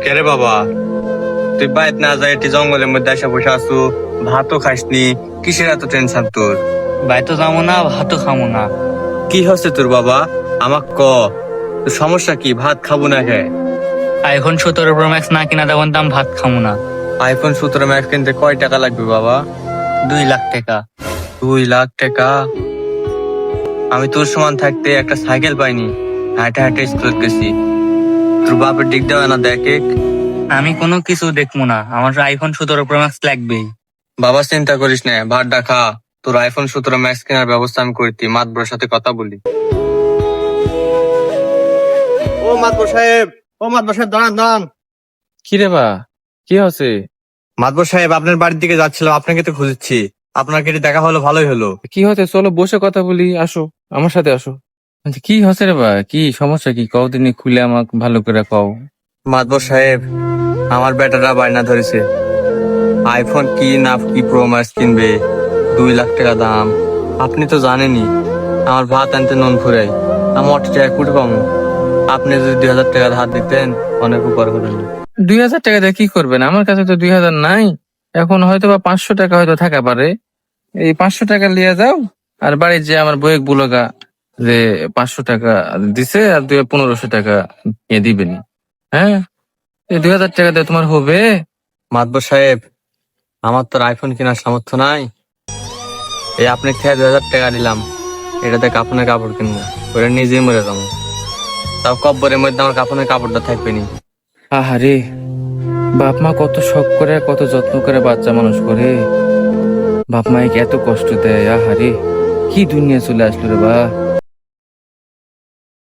কেরে বাবা, তুই বাইত না যাই এটি জঙ্গলের মধ্যে এসে বসে আসু, ভাতও খাসনি, কিসের এত টেনশন তোর? ভাই তো যাবো না, ভাতও খাবো না। কি হচ্ছে তোর বাবা? আমাক ক, তোর সমস্যা কি? ভাত খাবো না কে? আইফোন 17 প্রো ম্যাক্স না কিনা তখন দাম ভাত খাবো না। আইফোন 17 ম্যাক্স কিনতে কয় টাকা লাগবে বাবা? 2 লাখ টাকা। 2 লাখ টাকা? আমি তোর সমান থাকতে একটা সাইকেল পাইনি, হাঁটে হাঁটে স্কুল গেছি। তোর বাপের দিক দেওয়া না দেখ এক। আমি কোনো কিছু দেখবো না, আমার আইফোন 17 প্রো ম্যাক্স লাগবেই। বাবা চিন্তা করিস না, ভাতটা খা। তোর আইফোন 17 ম্যাক্স কেনার ব্যবস্থা আমি করতি, মাতবরের সাথে কথা বলি। ও মাতবর সাহেব, ও মাতবর সাহেব, দাঁড়ান দাঁড়ান। কি রে বা, কি হচ্ছে? মাতবর সাহেব, আপনার বাড়ির দিকে যাচ্ছিলাম, আপনাকে তো খুঁজছি। আপনার কেটে দেখা হলো, ভালোই হলো। কি হচ্ছে? চলো বসে কথা বলি, আসো আমার সাথে আসো। আচ্ছা, কি হচ্ছে রে বা, কি সমস্যা? কি কও দিনে খুলে আমাকে ভালো করে কও। মাতবর সাহেব, আমার বেটারা বায়না ধরেছে, আইফোন কি না কি প্রো ম্যাক্স কিনবে, 2 লাখ টাকা দাম। আপনি তো জানেনই আমার ভাত আনতে নুন ফুরাই, আমার অটো টাকা কুটে পাবো। আপনি যদি 2,000 টাকা ধার দিতেন অনেক উপকার হতেন। 2,000 টাকা দিয়ে কি করবেন? আমার কাছে তো 2,000 নাই। এখন হয়তো বা 500 টাকা হয়তো থাকা পারে। এই 500 টাকা লিয়ে যাও, আর বাড়ির যে আমার বইয়ের বুলগা যে 500 টাকা দিছে আর 1500 টাকা নিয়ে দিবেনি। হ্যাঁ, এই 2,000 টাকা দিয়ে তোমার হবে? মাতবর সাহেব, আমার তো আর আইফোন কেনার সামর্থ্য নাই। এই আপনি খেয়ে 2,000 টাকা দিলাম, এটাতে কাপড়ের কাপড় কিনবো, ওটা নিজেই মরে যাবো। তাও কব্বরের মধ্যে আমার কাপড়ের কাপড়টা থাকবে নি। আহারে, বাপ মা কত শখ করে কত যত্ন করে বাচ্চা মানুষ করে, বাপ মাকে এত কষ্ট দেয়। আহারে, কি দুনিয়া চলে আসলো রে বা।